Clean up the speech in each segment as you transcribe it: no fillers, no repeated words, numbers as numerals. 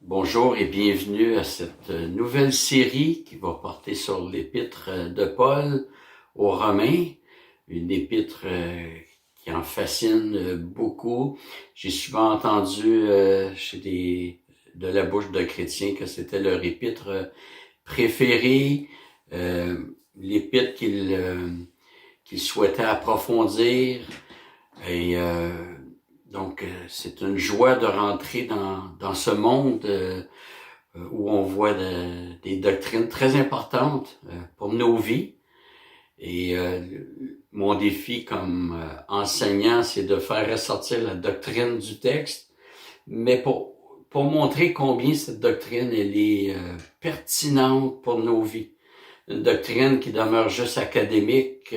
Bonjour et bienvenue à cette nouvelle série qui va porter sur l'épître de Paul aux Romains, une épître qui en fascine beaucoup. J'ai souvent entendu de la bouche de chrétiens que c'était leur épître préférée, l'épître qu'ils souhaitaient approfondir et donc, c'est une joie de rentrer dans ce monde où on voit des doctrines très importantes pour nos vies. Et mon défi comme enseignant, c'est de faire ressortir la doctrine du texte, mais pour montrer combien cette doctrine elle est pertinente pour nos vies. Une doctrine qui demeure juste académique,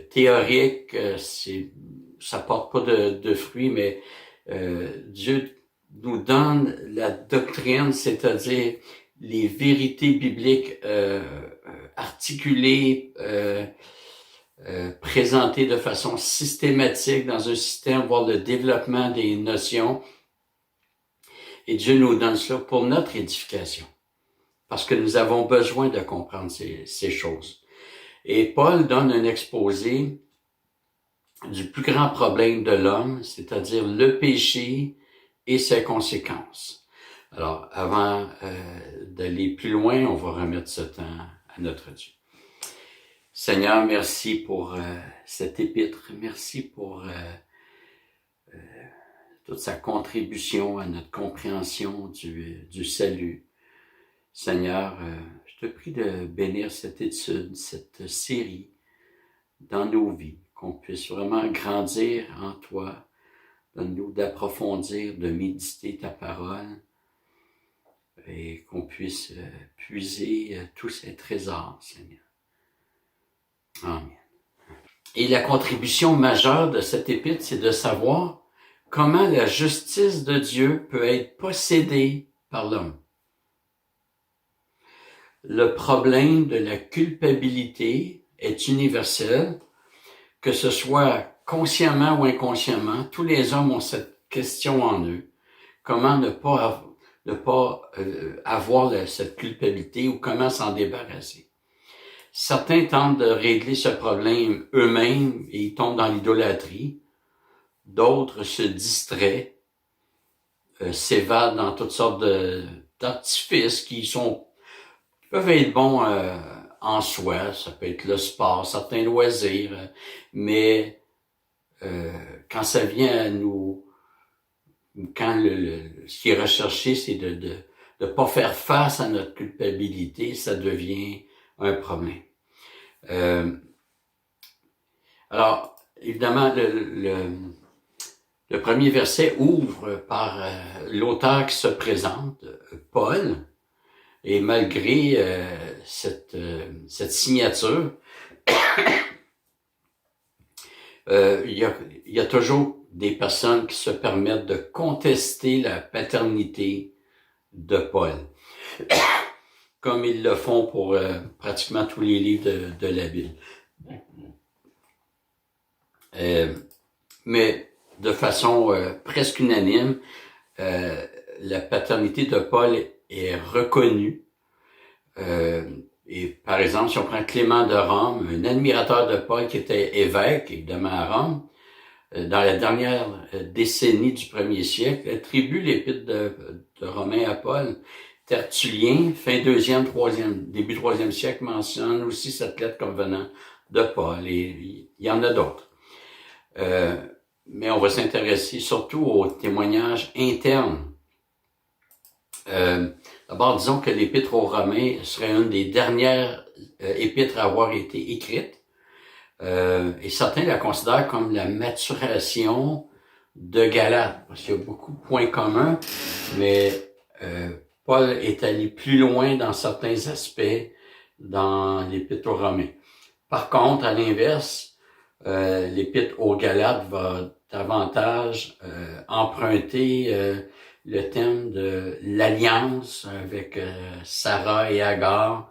théorique, ça porte pas de fruits, mais Dieu nous donne la doctrine, c'est-à-dire les vérités bibliques articulées, présentées de façon systématique dans un système, voire le développement des notions. Et Dieu nous donne cela pour notre édification, parce que nous avons besoin de comprendre ces choses. Et Paul donne un exposé du plus grand problème de l'homme, c'est-à-dire le péché et ses conséquences. Alors, avant d'aller plus loin, on va remettre ce temps à notre Dieu. Seigneur, merci pour cet épître. Merci pour toute sa contribution à notre compréhension du salut. Seigneur, je te prie de bénir cette étude, cette série dans nos vies, qu'on puisse vraiment grandir en toi. Donne-nous d'approfondir, de méditer ta parole et qu'on puisse puiser tous ces trésors, Seigneur. Amen. Et la contribution majeure de cette épître, c'est de savoir comment la justice de Dieu peut être possédée par l'homme. Le problème de la culpabilité est universel, que ce soit consciemment ou inconsciemment. Tous les hommes ont cette question en eux. Comment ne pas avoir cette culpabilité ou comment s'en débarrasser. Certains tentent de régler ce problème eux-mêmes et ils tombent dans l'idolâtrie. D'autres se distraient, s'évadent dans toutes sortes d'artifices qui peuvent être bons en soi. Ça peut être le sport, certains loisirs, mais quand ça vient à nous, quand ce qui est recherché, c'est de pas faire face à notre culpabilité, ça devient un problème. Alors, évidemment, le premier verset ouvre par l'auteur qui se présente, Paul, et malgré cette signature, il y a toujours des personnes qui se permettent de contester la paternité de Paul, comme ils le font pour pratiquement tous les livres de la Bible. Mais de façon presque unanime, la paternité de Paul est reconnue. Et par exemple, si on prend Clément de Rome, un admirateur de Paul qui était évêque, évidemment à Rome, dans la dernière décennie du 1er siècle, attribue l'épître de Romains à Paul. Tertullien, fin 2e, 3e, début 3e siècle, mentionne aussi cette lettre comme venant de Paul. Et il y en a d'autres. Mais on va s'intéresser surtout aux témoignages internes. D'abord, disons que l'épître aux Romains serait une des dernières épîtres à avoir été écrite. Et certains la considèrent comme la maturation de Galate, parce qu'il y a beaucoup de points communs, mais Paul est allé plus loin dans certains aspects dans l'épître aux Romains. Par contre, à l'inverse, l'épître aux Galates va davantage emprunter le thème de l'alliance avec Sarah et Agar,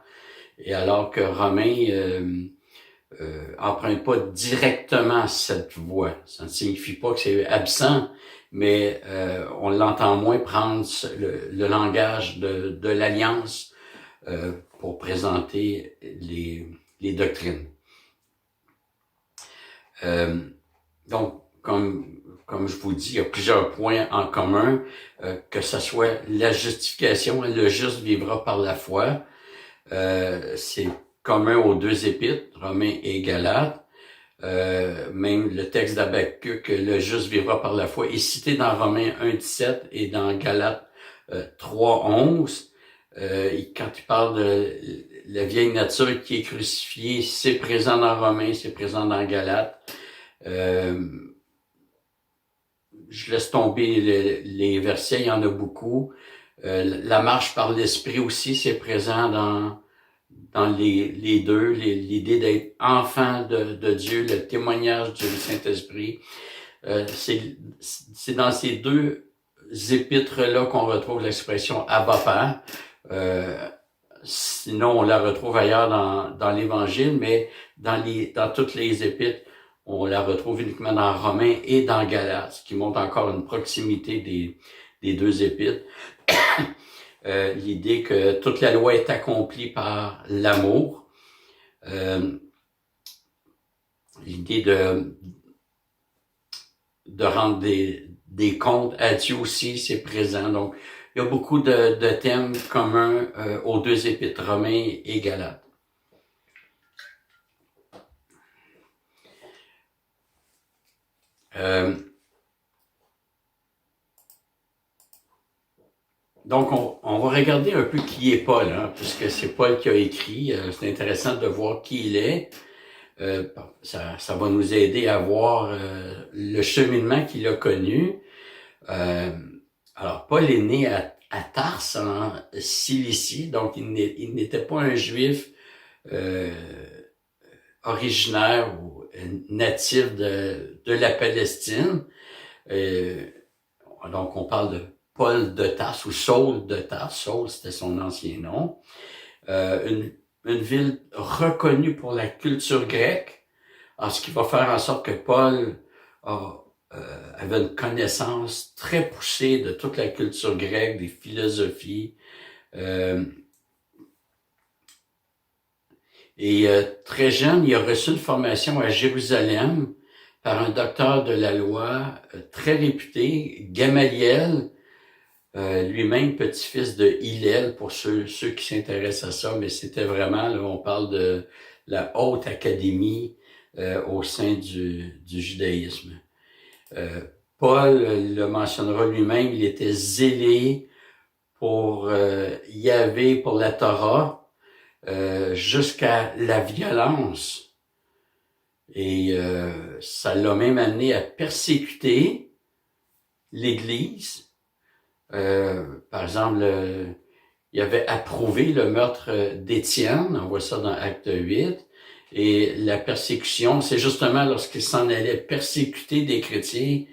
et alors que Romains emprunte pas directement cette voix. Ça ne signifie pas que c'est absent, mais on l'entend moins prendre le langage de l'Alliance pour présenter les doctrines. Donc, comme je vous dis, il y a plusieurs points en commun, que ce soit la justification, le juste vivra par la foi. C'est commun aux deux épîtres, Romains et Galates. Même le texte d'Habakkuk, le juste vivra par la foi, est cité dans Romains 1,17 et dans Galates 3,11. Quand il parle de la vieille nature qui est crucifiée, c'est présent dans Romains, c'est présent dans Galates. Je laisse tomber les versets, il y en a beaucoup. La marche par l'esprit aussi, c'est présent dans les deux, l'idée d'être enfant de Dieu, le témoignage du Saint-Esprit. C'est dans ces deux épîtres-là qu'on retrouve l'expression Abba Père. Sinon, on la retrouve ailleurs dans l'Évangile, mais dans toutes les épîtres, on la retrouve uniquement dans Romains et dans Galates, ce qui montre encore une proximité des deux épîtres. L'idée que toute la loi est accomplie par l'amour. L'idée de rendre des comptes à Dieu aussi, c'est présent. Donc, il y a beaucoup de thèmes communs aux deux épîtres, Romains et Galates. Donc, on va regarder un peu qui est Paul, hein, puisque c'est Paul qui a écrit. C'est intéressant de voir qui il est. Ça va nous aider à voir le cheminement qu'il a connu. Alors, Paul est né à Tarse, en Cilicie, donc il n'était pas un juif originaire ou natif de la Palestine. Donc, on parle de Paul de Tarse ou Saul de Tarse. Saul, c'était son ancien nom. Une ville reconnue pour la culture grecque, ce qui va faire en sorte que Paul avait une connaissance très poussée de toute la culture grecque, des philosophies. Très jeune, il a reçu une formation à Jérusalem par un docteur de la loi très réputé, Gamaliel, lui-même petit-fils de Hillel, pour ceux qui s'intéressent à ça, mais c'était vraiment, là, on parle de la haute académie au sein du judaïsme. Paul le mentionnera lui-même, il était zélé pour Yahvé, pour la Torah, jusqu'à la violence. Et ça l'a même amené à persécuter l'Église. Par exemple, il avait approuvé le meurtre d'Étienne, on voit ça dans Acte 8, et la persécution, c'est justement lorsqu'il s'en allait persécuter des chrétiens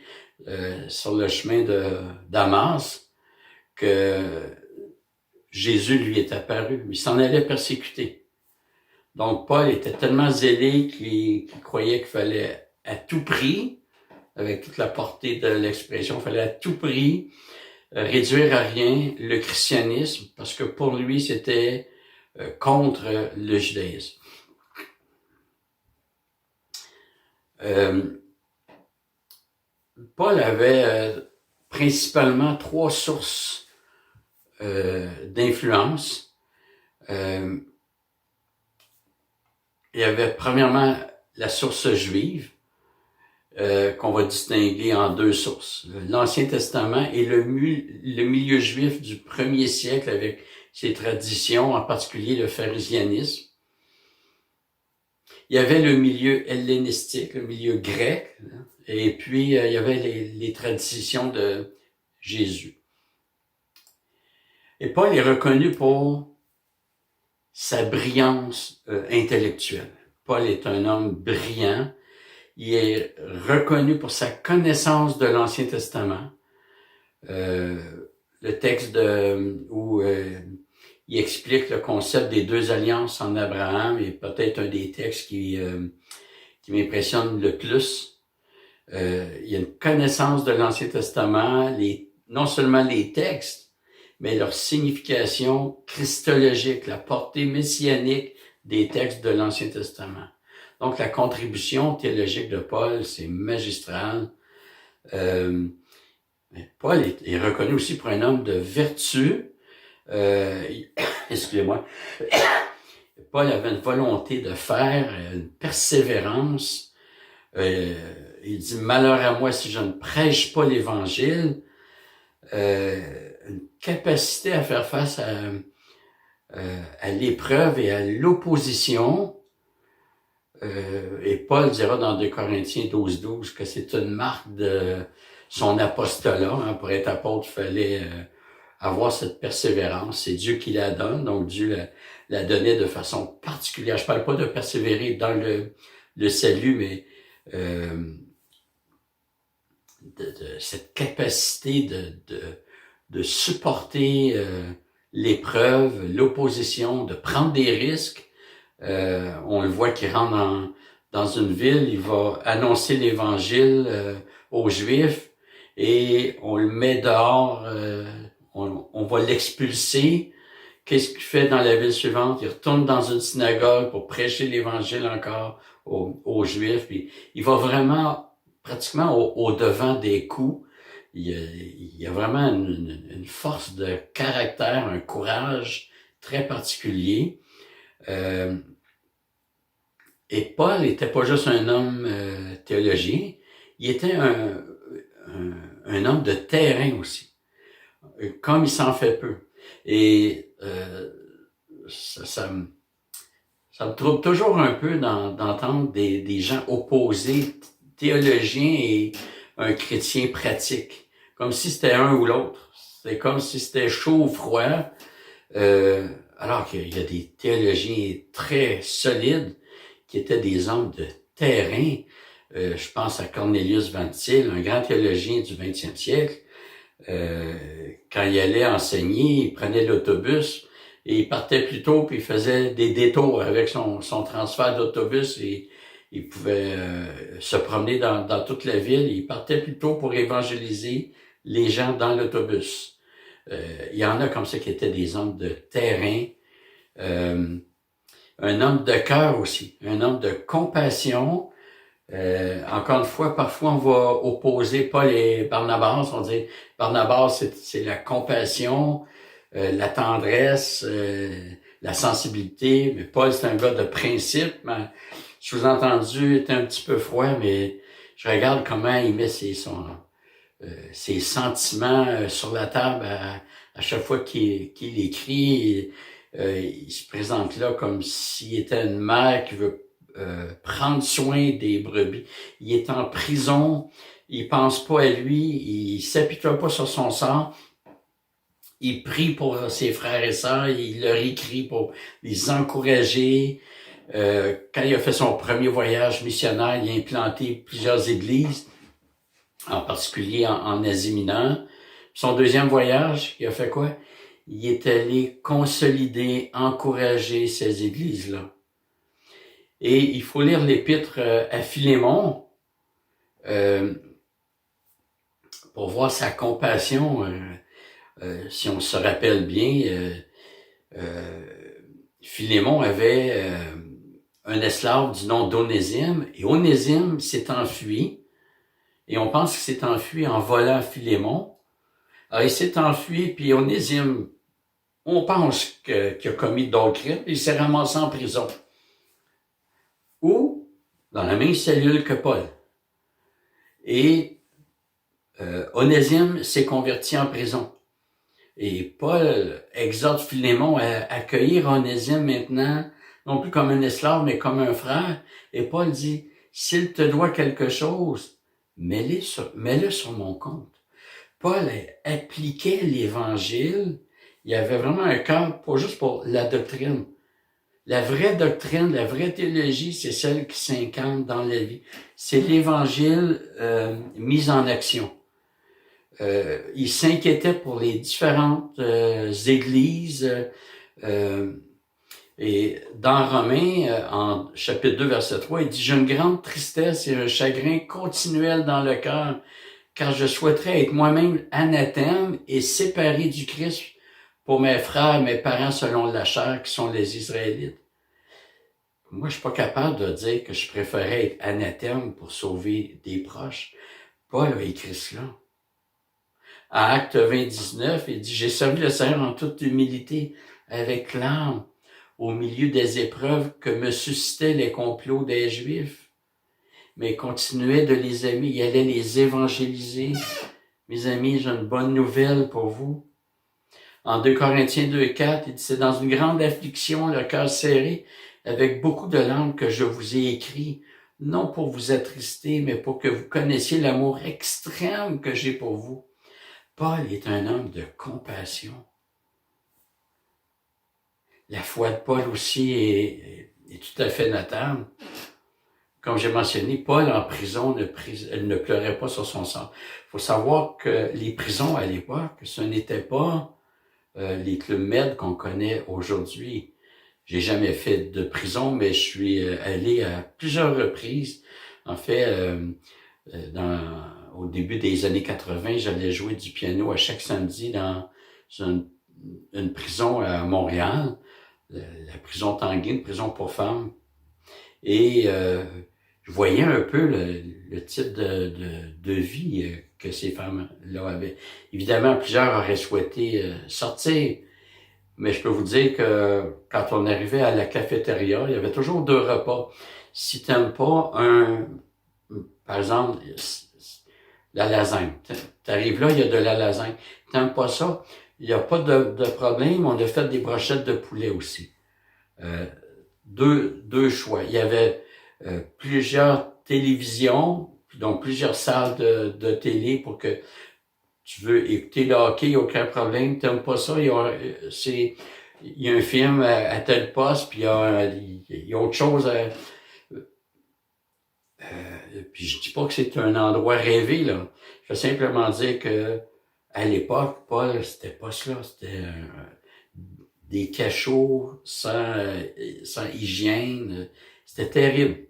sur le chemin de Damas que Jésus lui est apparu. Il s'en allait persécuter. Donc Paul était tellement zélé qu'il croyait qu'il fallait à tout prix, avec toute la portée de l'expression, il fallait à tout prix réduire à rien le christianisme, parce que pour lui, c'était contre le judaïsme. Paul avait principalement trois sources d'influence. Il y avait premièrement la source juive, qu'on va distinguer en deux sources. L'Ancien Testament et le milieu juif du 1er siècle avec ses traditions, en particulier le pharisianisme. Il y avait le milieu hellénistique, le milieu grec, et puis il y avait les traditions de Jésus. Et Paul est reconnu pour sa brillance intellectuelle. Paul est un homme brillant. Il est reconnu pour sa connaissance de l'Ancien Testament. Le texte où il explique le concept des deux alliances en Abraham et peut-être un des textes qui m'impressionne le plus. Il y a une connaissance de l'Ancien Testament, non seulement les textes, mais leur signification christologique, la portée messianique des textes de l'Ancien Testament. Donc, la contribution théologique de Paul, c'est magistral. Paul est reconnu aussi pour un homme de vertu. Excusez-moi. Paul avait une volonté de faire, une persévérance. Il dit, malheur à moi si je ne prêche pas l'Évangile. Une capacité à faire face à l'épreuve et à l'opposition. Et Paul dira dans 2 Corinthiens 12 que c'est une marque de son apostolat. Hein. Pour être apôtre, il fallait avoir cette persévérance. C'est Dieu qui la donne, donc Dieu la donnait de façon particulière. Je parle pas de persévérer dans le salut, mais de cette capacité de supporter l'épreuve, l'opposition, de prendre des risques. On le voit qu'il rentre dans une ville, il va annoncer l'Évangile aux Juifs et on le met dehors, on va l'expulser. Qu'est-ce qu'il fait dans la ville suivante? Il retourne dans une synagogue pour prêcher l'Évangile encore aux Juifs. Puis il va vraiment pratiquement au devant des coups. Il y a vraiment une force de caractère, un courage très particulier. Et Paul n'était pas juste un homme théologien, il était un homme de terrain aussi, comme il s'en fait peu. Et ça me trouble toujours un peu d'entendre des gens opposer théologiens et un chrétien pratique, comme si c'était un ou l'autre. C'est comme si c'était chaud ou froid, alors qu'il y a des théologiens très solides qui étaient des hommes de terrain. Je pense à Cornelius Van Til, un grand théologien du 20e siècle. Quand il allait enseigner, il prenait l'autobus et il partait plus tôt puis il faisait des détours avec son transfert d'autobus et il pouvait se promener dans toute la ville. Il partait plus tôt pour évangéliser les gens dans l'autobus. Il y en a comme ça qui étaient des hommes de terrain. Un homme de cœur aussi, un homme de compassion. Encore une fois, parfois on va opposer Paul et Barnabas. On dit Barnabas, c'est la compassion, la tendresse, la sensibilité. Mais Paul, c'est un gars de principe. Sous-entendu, est un petit peu froid, mais je regarde comment il met ses sentiments sur la table à chaque fois qu'il écrit. Il se présente là comme s'il était une mère qui veut prendre soin des brebis. Il est en prison, il pense pas à lui, il s'apitoie pas sur son sort. Il prie pour ses frères et sœurs, il leur écrit pour les encourager. Quand il a fait son premier voyage missionnaire, il a implanté plusieurs églises, en particulier en Asie mineure. Son deuxième voyage, il a fait quoi? Il est allé consolider, encourager ces églises-là. Et il faut lire l'épître à Philémon pour voir sa compassion. Si on se rappelle bien, Philémon avait un esclave du nom d'Onésime, et Onésime s'est enfui, et on pense qu'il s'est enfui en volant Philémon. Alors il s'est enfui, puis Onésime, on pense qu'il a commis d'autres crimes, il s'est ramassé en prison. Ou dans la même cellule que Paul. Et Onésime s'est converti en prison. Et Paul exhorte Philémon à accueillir Onésime maintenant, non plus comme un esclave, mais comme un frère. Et Paul dit, s'il te doit quelque chose, mets-le sur mon compte. Paul appliquait l'Évangile. Il avait vraiment un cœur, pas juste pour la doctrine. La vraie doctrine, la vraie théologie, c'est celle qui s'incarne dans la vie. C'est l'Évangile mis en action. Il s'inquiétait pour les différentes églises. Et dans Romains, en chapitre 2, verset 3, il dit « J'ai une grande tristesse et un chagrin continuel dans le cœur, car je souhaiterais être moi-même anathème et séparé du Christ pour mes frères, mes parents selon la chair, qui sont les Israélites. » Moi, je suis pas capable de dire que je préférais être anathème pour sauver des proches. Paul a écrit cela. À Acte 20, 19, il dit « J'ai servi le Seigneur en toute humilité, avec larmes, au milieu des épreuves que me suscitaient les complots des Juifs. » Mais il continuait de les aimer, il allait les évangéliser. Mes amis, j'ai une bonne nouvelle pour vous. En 2 Corinthiens 2,4, il dit « C'est dans une grande affliction, le cœur serré, avec beaucoup de larmes que je vous ai écrit, non pour vous attrister, mais pour que vous connaissiez l'amour extrême que j'ai pour vous. » Paul est un homme de compassion. La foi de Paul aussi est tout à fait notable. Comme j'ai mentionné, Paul en prison ne pleurait pas sur son sang. Il faut savoir que les prisons à l'époque, ce n'était pas les clubs med qu'on connaît aujourd'hui. J'ai jamais fait de prison, mais je suis allé à plusieurs reprises. En fait, au début des années 80, j'allais jouer du piano à chaque samedi dans une prison à Montréal, la prison Tanguy, une prison pour femmes. Et je voyais un peu le type de vie que ces femmes-là avaient. Évidemment, plusieurs auraient souhaité sortir, mais je peux vous dire que quand on arrivait à la cafétéria, il y avait toujours 2 repas. Si t'aimes pas par exemple, la lasagne. T'arrives là, il y a de la lasagne. T'aimes pas ça? Il n'y a pas de problème. On a fait des brochettes de poulet aussi. Deux choix. Il y avait plusieurs télévisions, donc plusieurs salles de télé pour que tu veux écouter le hockey, il n'y a aucun problème. T'aimes pas ça? Il y a un film à tel poste, puis il y a autre chose puis je dis pas que c'est un endroit rêvé, là. Je veux simplement dire que à l'époque, Paul, c'était pas cela. C'était des cachots sans hygiène. C'était terrible.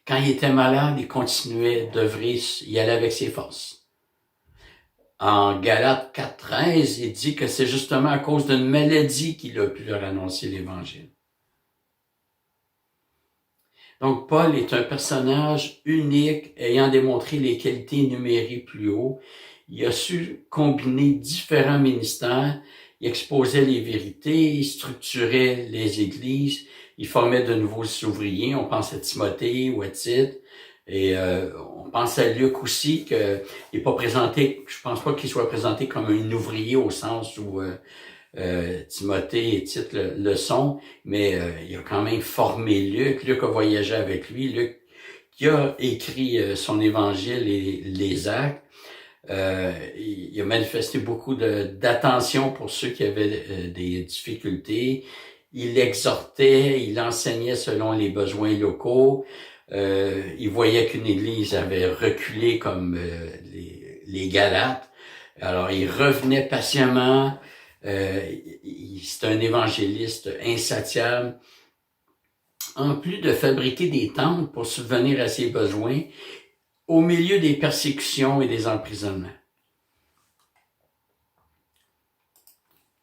Quand il était malade, il continuait d'œuvrer, il allait avec ses forces. En Galates 4,13, il dit que c'est justement à cause d'une maladie qu'il a pu leur annoncer l'Évangile. Donc, Paul est un personnage unique, ayant démontré les qualités énumérées plus haut. Il a su combiner différents ministères. Il exposait les vérités, il structurait les églises, il formait de nouveaux ouvriers. On pense à Timothée ou à Tite. Et on pense à Luc aussi, qu'il n'est pas présenté, je pense pas qu'il soit présenté comme un ouvrier au sens où Timothée et Tite le sont, mais il a quand même formé Luc. Luc a voyagé avec lui. Luc qui a écrit son évangile et les actes. Il a manifesté beaucoup d'attention pour ceux qui avaient des difficultés. Il exhortait, il enseignait selon les besoins locaux. Il voyait qu'une église avait reculé comme les Galates. Alors, il revenait patiemment. C'est un évangéliste insatiable. En plus de fabriquer des tentes pour subvenir à ses besoins, au milieu des persécutions et des emprisonnements.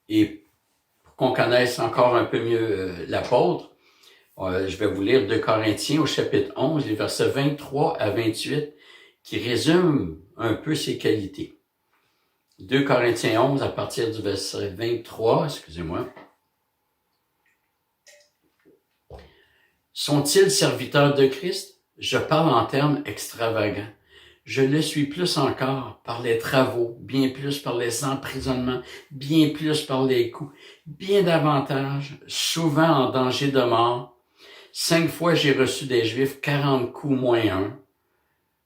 Et pour qu'on connaisse encore un peu mieux l'apôtre, je vais vous lire 2 Corinthiens au chapitre 11, les versets 23 à 28, qui résument un peu ses qualités. 2 Corinthiens 11, à partir du verset 23, excusez-moi. Sont-ils serviteurs de Christ? Je parle en termes extravagants. Je le suis plus encore par les travaux, bien plus par les emprisonnements, bien plus par les coups, bien davantage, souvent en danger de mort. 5 fois j'ai reçu des Juifs 40 coups moins 1.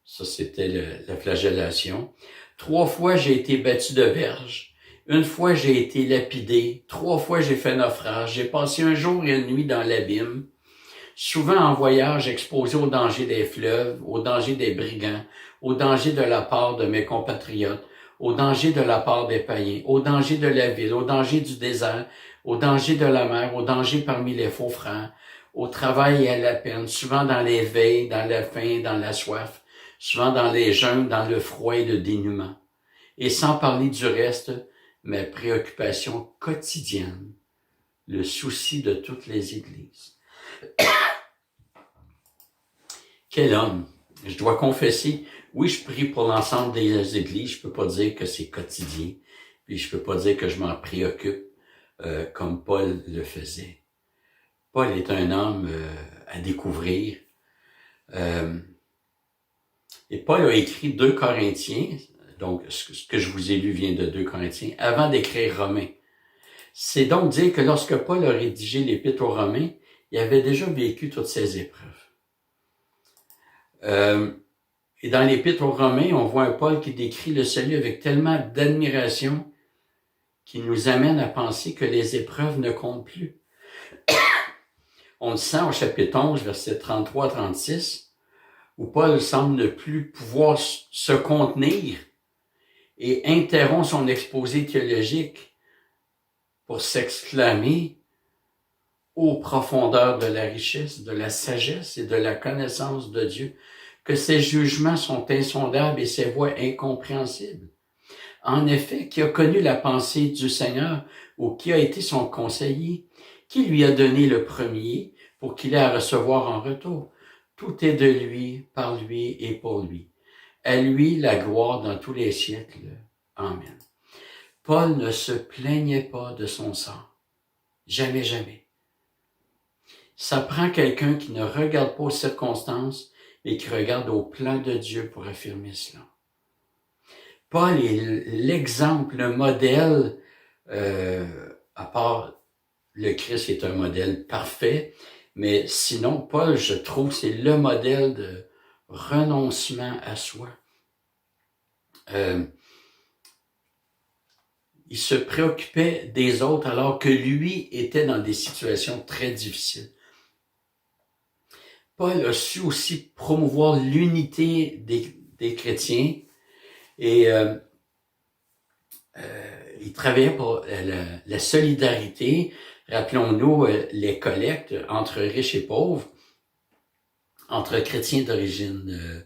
Ça, c'était la flagellation. 3 fois j'ai été battu de verge. 1 fois j'ai été lapidé. 3 fois j'ai fait naufrage. J'ai passé un jour et une nuit dans l'abîme. Souvent en voyage, exposé au danger des fleuves, au danger des brigands, au danger de la part de mes compatriotes, au danger de la part des païens, au danger de la ville, au danger du désert, au danger de la mer, au danger parmi les faux frères, au travail et à la peine, souvent dans les veilles, dans la faim, dans la soif, souvent dans les jeûnes, dans le froid et le dénuement. Et sans parler du reste, mes préoccupations quotidiennes, le souci de toutes les églises. Quel homme! Je dois confesser, oui, je prie pour l'ensemble des églises, je peux pas dire que c'est quotidien, puis je peux pas dire que je m'en préoccupe comme Paul le faisait. Paul est un homme à découvrir. Et Paul a écrit 2 Corinthiens, donc ce que je vous ai lu vient de 2 Corinthiens, avant d'écrire Romains. C'est donc dire que lorsque Paul a rédigé l'Épître aux Romains, il avait déjà vécu toutes ces épreuves. Et dans l'Épître aux Romains, on voit un Paul qui décrit le salut avec tellement d'admiration qu'il nous amène à penser que les épreuves ne comptent plus. On le sent au chapitre 11, versets 33-36, où Paul semble ne plus pouvoir se contenir et interrompt son exposé théologique pour s'exclamer aux profondeurs de la richesse, de la sagesse et de la connaissance de Dieu, que ses jugements sont insondables et ses voies incompréhensibles. En effet, qui a connu la pensée du Seigneur ou qui a été son conseiller, qui lui a donné le premier pour qu'il ait à recevoir en retour. Tout est de lui, par lui et pour lui. À lui la gloire dans tous les siècles. Amen. Paul ne se plaignait pas de son sort. Jamais, jamais. Ça prend quelqu'un qui ne regarde pas aux circonstances, mais qui regarde au plan de Dieu pour affirmer cela. Paul est l'exemple, le modèle, à part le Christ est un modèle parfait, mais sinon, Paul, je trouve, c'est le modèle de renoncement à soi. Il se préoccupait des autres alors que lui était dans des situations très difficiles. Paul a su aussi promouvoir l'unité des chrétiens et il travaillait pour la solidarité. Rappelons-nous les collectes entre riches et pauvres, entre chrétiens d'origine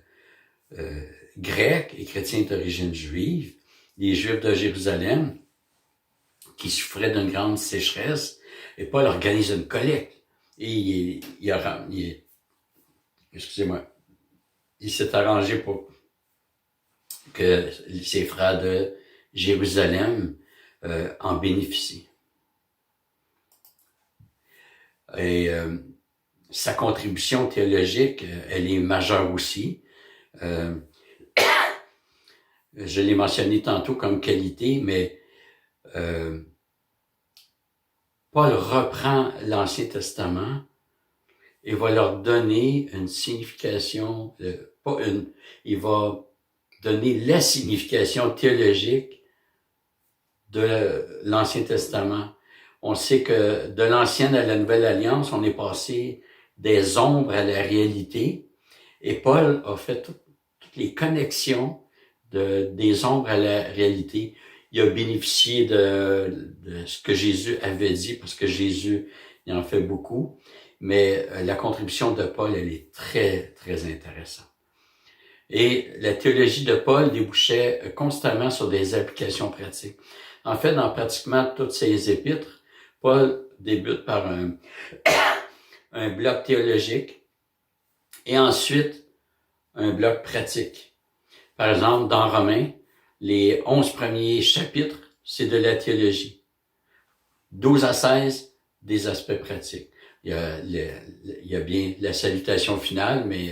grecque et chrétiens d'origine juive, les Juifs de Jérusalem qui souffraient d'une grande sécheresse, et Paul organise une collecte. Et il s'est arrangé pour que ses frères de Jérusalem en bénéficient. Et sa contribution théologique, elle est majeure aussi. Je l'ai mentionné tantôt comme qualité, mais Paul reprend l'Ancien Testament et va leur donner une signification, il va donner la signification théologique de l'Ancien Testament. On sait que de l'Ancienne à la Nouvelle Alliance, on est passé des ombres à la réalité. Et Paul a fait toutes les connexions des ombres à la réalité. Il a bénéficié de ce que Jésus avait dit, parce que Jésus il en fait beaucoup. Mais la contribution de Paul, elle est très, très intéressante. Et la théologie de Paul débouchait constamment sur des applications pratiques. En fait, dans pratiquement toutes ses épîtres, Paul débute par un bloc théologique et ensuite un bloc pratique. Par exemple, dans Romains, les 11 premiers chapitres, c'est de la théologie. 12 à 16, des aspects pratiques. Il y a bien la salutation finale, mais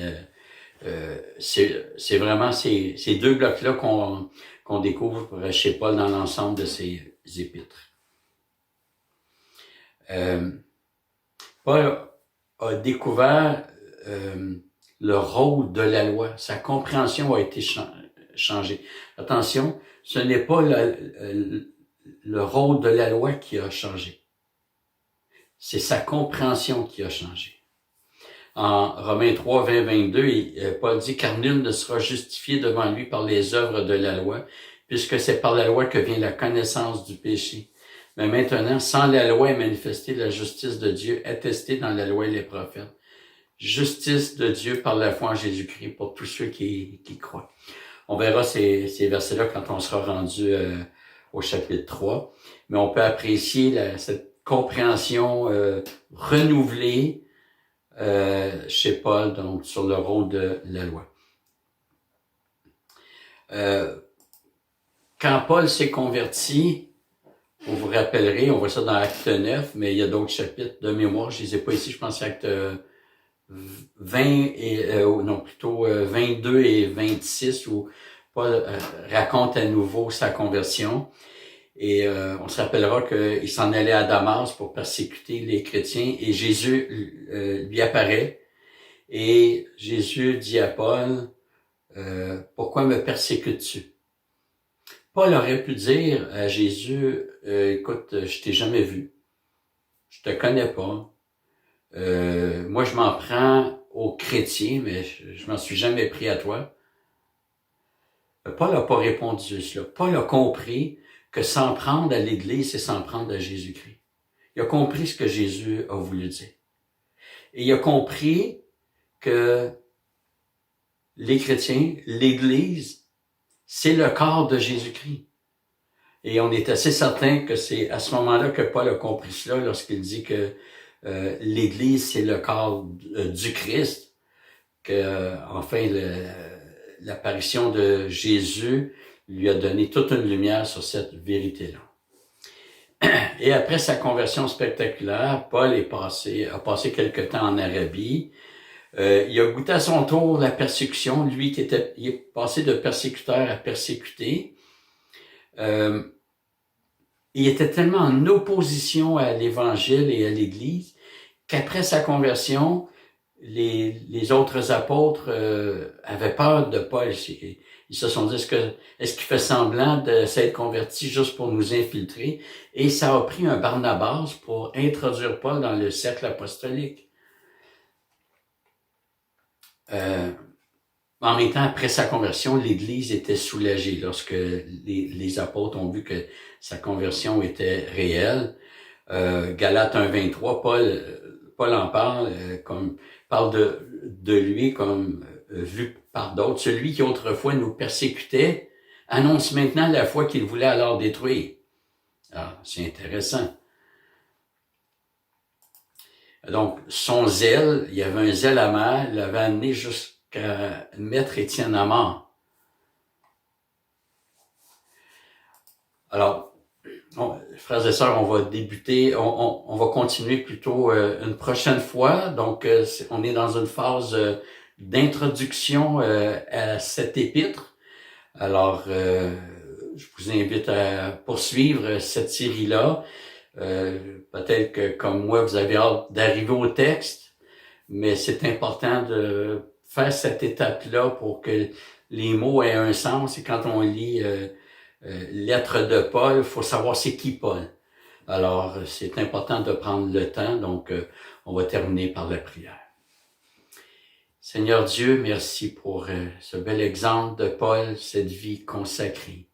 c'est vraiment ces 2 blocs-là qu'on découvre chez Paul dans l'ensemble de ses épîtres. Paul a découvert le rôle de la loi. Sa compréhension a été changée. Attention, ce n'est pas le rôle de la loi qui a changé. C'est sa compréhension qui a changé. En Romains 3, 20, 22, Paul dit « Car nul ne sera justifié devant lui par les œuvres de la loi, puisque c'est par la loi que vient la connaissance du péché. Mais maintenant, sans la loi est manifestée la justice de Dieu, attestée dans la loi et les prophètes. Justice de Dieu par la foi en Jésus-Christ pour tous ceux qui croient. On verra ces versets-là quand on sera rendu au chapitre 3. Mais on peut apprécier cette compréhension renouvelée chez Paul, donc sur le rôle de la loi. Quand Paul s'est converti, vous vous rappellerez, on voit ça dans Acte 9, mais il y a d'autres chapitres de mémoire, je les ai pas ici, je pense Acte 20 et non plutôt 22 et 26 où Paul raconte à nouveau sa conversion. Et on se rappellera qu'il s'en allait à Damas pour persécuter les chrétiens et Jésus lui apparaît et Jésus dit à Paul, pourquoi me persécutes-tu? Paul aurait pu dire à Jésus, écoute, je t'ai jamais vu, je te connais pas, moi je m'en prends aux chrétiens, mais je m'en suis jamais pris à toi. Paul n'a pas répondu cela. Paul a compris que s'en prendre à l'Église, c'est s'en prendre à Jésus-Christ. Il a compris ce que Jésus a voulu dire. Et il a compris que les chrétiens, l'Église, c'est le corps de Jésus-Christ. Et on est assez certain que c'est à ce moment-là que Paul a compris cela lorsqu'il dit que l'Église, c'est le corps du Christ, que enfin l'apparition de Jésus lui a donné toute une lumière sur cette vérité-là. Et après sa conversion spectaculaire, Paul a passé quelque temps en Arabie. Il a goûté à son tour la persécution, lui il est passé de persécuteur à persécuté. Il était tellement en opposition à l'Évangile et à l'Église qu'après sa conversion, les autres apôtres avaient peur de Paul. Ils se sont dit, est-ce qu'il fait semblant de s'être converti juste pour nous infiltrer? Et ça a pris un Barnabas pour introduire Paul dans le cercle apostolique. En même temps, après sa conversion, l'Église était soulagée lorsque les apôtres ont vu que sa conversion était réelle. Galates 1.23, Paul en parle parle de lui comme vu par d'autres. Celui qui autrefois nous persécutait annonce maintenant la foi qu'il voulait alors détruire. Ah, c'est intéressant. Donc, son zèle, il y avait un zèle amer, il l'avait amené jusqu'à mettre Étienne à mort. Alors, frères et sœurs, on va débuter, on va continuer plutôt une prochaine fois. Donc, on est dans une phase d'introduction à cette épître. Alors, je vous invite à poursuivre cette série-là. Peut-être que, comme moi, vous avez hâte d'arriver au texte, mais c'est important de faire cette étape-là pour que les mots aient un sens. Et quand on lit lettre de Paul, il faut savoir c'est qui Paul. Alors, c'est important de prendre le temps, donc on va terminer par la prière. Seigneur Dieu, merci pour ce bel exemple de Paul, cette vie consacrée.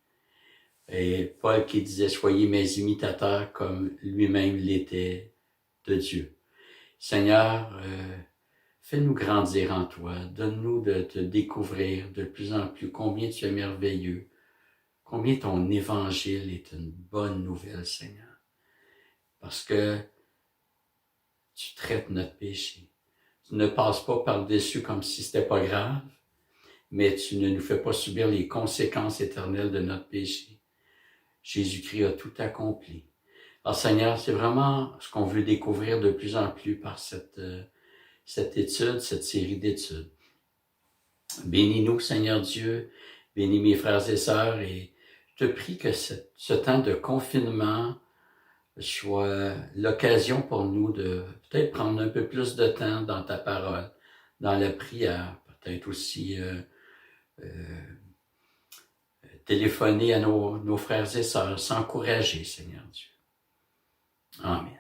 Et Paul qui disait, soyez mes imitateurs comme lui-même l'était de Dieu. Seigneur, fais-nous grandir en toi, donne-nous de te découvrir de plus en plus combien tu es merveilleux, combien ton évangile est une bonne nouvelle, Seigneur. Parce que tu traites notre péché. Tu ne passes pas par-dessus comme si c'était pas grave, mais tu ne nous fais pas subir les conséquences éternelles de notre péché. Jésus-Christ a tout accompli. Alors Seigneur, c'est vraiment ce qu'on veut découvrir de plus en plus par cette étude, cette série d'études. Bénis-nous, Seigneur Dieu, bénis mes frères et sœurs, et je te prie que ce temps de confinement soit l'occasion pour nous de peut-être prendre un peu plus de temps dans ta parole, dans la prière, peut-être aussi téléphoner à nos frères et sœurs, s'encourager, Seigneur Dieu. Amen.